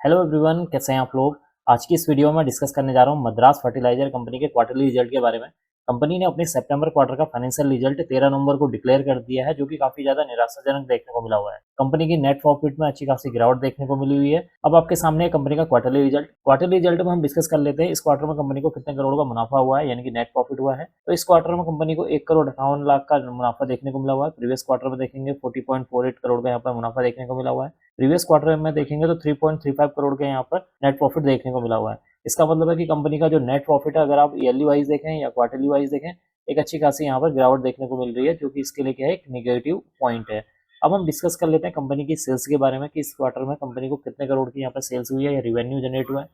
Hello everyone, कैसे हैं आप लोग। आज की इस वीडियो में डिस्कस करने जा रहा हूं मद्रास फर्टिलाइजर कंपनी के क्वार्टरली रिजल्ट के बारे में। कंपनी ने अपने सितंबर क्वार्टर का फाइनेंशियल रिजल्ट 13 नवंबर को डिक्लेयर कर दिया है, जो कि काफी ज्यादा निराशाजनक देखने को मिला हुआ है। कंपनी की नेट प्रॉफिट में अच्छी खासी गिरावट देखने को मिली हुई है। अब आपके सामने है कंपनी का क्वार्टरली रिजल्ट में हम डिस्कस कर लेते हैं इस क्वार्टर में कंपनी को कितने करोड़ का मुनाफा हुआ है, यानी कि नेट प्रॉफिट हुआ है। तो इस क्वार्टर में कंपनी को 1 करोड़ 58 लाख का मुनाफा देखने को मिला हुआ है। प्रीवियस क्वार्टर में देखेंगे 40.48 करोड़ का यहाँ पर मुनाफा देखने को मिला हुआ है। प्रीवियस क्वार्टर में देखेंगे तो 3.35 करोड़ के यहाँ पर नेट प्रॉफिट देखने को मिला हुआ है। इसका मतलब है कि कंपनी का जो नेट प्रॉफिट है, अगर आप ईयरली वाइज देखें या क्वार्टरली वाइज देखें, एक अच्छी खासी यहाँ पर गिरावट देखने को मिल रही है, जो कि इसके लिए क्या है, एक निगेटिव पॉइंट है। अब हम डिस्कस कर लेते हैं कंपनी की सेल्स के बारे में कि इस क्वार्टर में कंपनी को कितने करोड़ की यहाँ पर सेल्स हुई है या रिवेन्यू जनरेट हुआ है।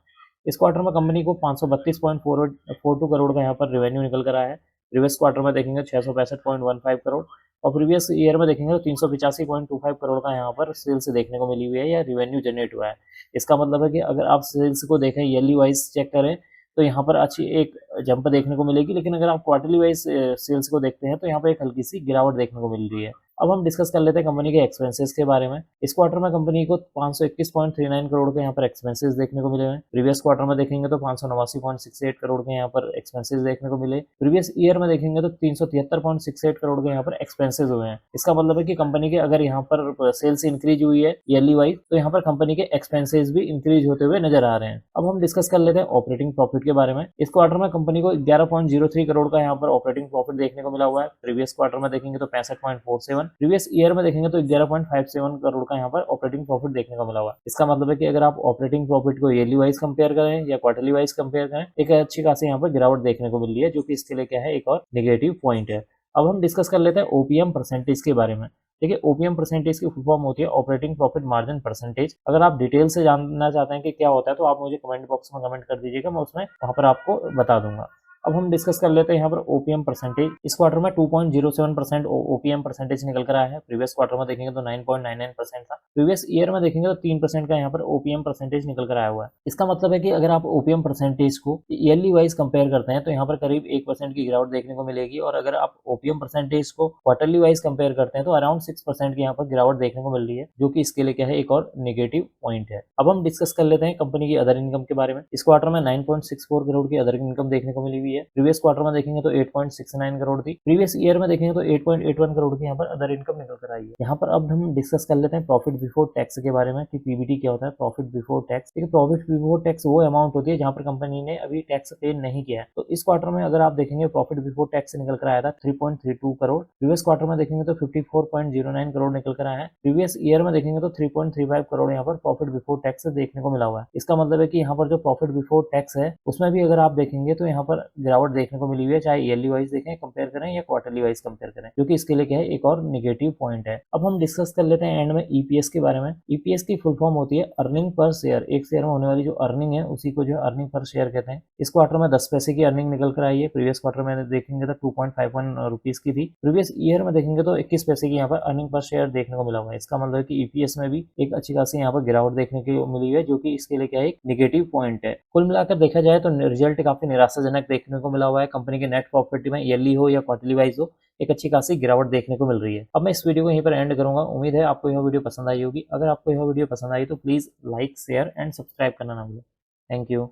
इस क्वार्टर में कंपनी को 532.42 करोड़ का यहाँ पर रेवेन्यू निकल कर आया है। प्रीवियस क्वार्टर में देखेंगे 665.15 करोड़ और प्रीवियस ईयर में देखेंगे तो 385.25 करोड़ का यहाँ पर सेल्स देखने को मिली हुई है या रिवेन्यू जनरेट हुआ है। इसका मतलब है कि अगर आप सेल्स को देखें, ईयरली वाइज चेक करें, तो यहाँ पर अच्छी एक जंप देखने को मिलेगी, लेकिन अगर आप क्वार्टरली वाइज सेल्स को देखते हैं तो यहाँ पर एक हल्की सी गिरावट देखने को मिल रही है। अब हम डिस्कस कर लेते हैं कंपनी के एक्सपेंसेस के बारे में। इस क्वार्टर में कंपनी को 521.39 करोड़ के यहाँ पर एक्सपेंसेस देखने को मिले हैं। प्रीवियस क्वार्टर में देखेंगे तो 589.68 करोड़ के यहाँ पर एक्सपेंसेस देखने को मिले। प्रीवियस ईयर में देखेंगे तो 373.68 करोड़ के यहाँ पर एक्सपेंसेस हुए हैं। इसका मतलब है कि कंपनी के अगर यहाँ पर सेल्स इंक्रीज हुई है ईयरली वाइज, तो यहाँ पर कंपनी के एक्सपेंसेस भी इंक्रीज होते हुए नजर आ रहे हैं। अब हम डिस्कस कर लेते हैं ऑपरेटिंग प्रॉफिट के बारे में। इस क्वार्टर में कंपनी को 11.03 करोड़ का यहाँ पर ऑपरेटिंग प्रॉफिट देखने को मिला हुआ है। प्रीवियस क्वार्टर में देखेंगे तो 65.47, प्रीवियस ईयर में देखेंगे तो 11.57 करोड़ का यहाँ पर ऑपरेटिंग प्रॉफिट देखने को मिला हुआ है। इसका मतलब है कि अगर आप ऑपरेटिंग प्रॉफिट को ईयरली वाइज कंपेयर करें या क्वार्टरली वाइज कंपेयर करें, एक अच्छी खासी यहाँ पर गिरावट देखने को मिल रही है, जो कि इसके लिए क्या है, एक और नेगेटिव पॉइंट है। अब हम डिस्कस कर लेते हैं ओपीएम परसेंटेज के बारे में। देखिए, ओपीएम परसेंटेज की फुल फॉर्म होती है ऑपरेटिंग प्रॉफिट मार्जिन परसेंटेज। अगर आप डिटेल से जानना चाहते हैं कि क्या होता है तो आप मुझे कमेंट बॉक्स में कमेंट कर दीजिएगा, मैं उसमें वहां पर आपको बता दूंगा। अब हम डिस्कस कर लेते हैं यहाँ पर ओपीएम परसेंटेज। इस क्वार्टर में 2.07% ओपीएम परसेंटेज निकल कर आया है। प्रीवियस क्वार्टर में देखेंगे तो 9.99% था। प्रीवियस ईयर में देखेंगे तो 3% का यहाँ पर ओपीएम परसेंटेज निकल कर आया हुआ है। इसका मतलब है कि अगर आप ओपीएम परसेंटेज को ईयरली वाइज कंपेयर करते हैं तो यहाँ पर करीब 1% की गिरावट देखने को मिलेगी, और अगर आप ओपीएम परसेंटेज को क्वार्टरली वाइज कंपेयर करते हैं तो अराउंड 6% की यहाँ पर गिरावट देखने को मिल रही है, जो कि इसके लिए क्या है, एक और नेगेटिव पॉइंट है। अब हम डिस्कस कर लेते हैं कंपनी की अदर इनकम के बारे में। इस क्वार्टर में 9.64 करोड़ की अदर इनकम देखने को मिली हुई है। प्रीवियस क्वार्टर में देखेंगे तो 8.69 करोड़ थी। प्रीवियस ईयर में देखेंगे तो 8.81 करोड़ की यहाँ पर अदर इनकम निकल कर आई है। यहाँ पर अब हम डिस्कस कर लेते हैं प्रॉफिट बिफोर टैक्स के बारे में कि पीबीटी क्या होता है, प्रॉफिट बिफोर टैक्स। देखिए, प्रॉफिट बिफोर टैक्स वो अमाउंट होती है जहाँ पर कंपनी ने अभी टैक्स पे नहीं किया है। तो इस क्वार्टर में अगर आप देखेंगे प्रॉफिट बिफोर टैक्स निकल कर आया था 3.32 करोड़। प्रीवियस क्वार्टर में देखेंगे तो 54.09 करोड़ निकल कर आया है। प्रीवियस ईयर में देखेंगे तो 3.35 करोड़ यहाँ पर प्रॉफिट बिफोर टैक्स देखने को मिला हुआ है। इसका मतलब है कि यहाँ पर जो प्रॉफिट बिफोर टैक्स है उसमें भी अगर आप देखेंगे तो यहाँ पर गिरावट देखने को मिली हुई है, चाहे ईयरली वाइज देखें कंपेयर करें या क्वार्टरली वाइज कंपेयर करें, जो कि इसके लिए क्या है, एक और नेगेटिव पॉइंट है। अब हम डिस्कस कर लेते हैं एंड में ईपीएस के बारे में। ईपीएस की फुल फॉर्म होती है अर्निंग पर शेयर। एक शेयर में होने वाली जो अर्निंग है उसी को जो अर्निंग पर शेयर कहते हैं। इस क्वार्टर में 10 पैसे की अर्निंग निकल कर आई है। प्रीवियस क्वार्टर में देखेंगे तो 2.51 रुपीज की थी। प्रीवियस ईयर में देखेंगे तो 21 पैसे की यहाँ पर अर्निंग पर शेयर देखने को मिला हुआ है। इसका मतलब है कि ईपीएस में भी एक अच्छी खासी यहाँ पर गिरावट देखने को मिली हुई है, जो कि इसके लिए क्या है, एक नेगेटिव पॉइंट है। कुल मिलाकर देखा जाए तो रिजल्ट काफी निराशाजनक देखने को मिला हुआ है। कंपनी के नेट प्रॉफिट में ईयरली हो या क्वार्टरली वाइज हो, एक अच्छी खासी गिरावट देखने को मिल रही है। अब मैं इस वीडियो को यहीं पर एंड करूंगा। उम्मीद है आपको यह वीडियो पसंद आई होगी। अगर आपको यह वीडियो पसंद आई तो please like, share and subscribe करना ना भूलें। Thank you.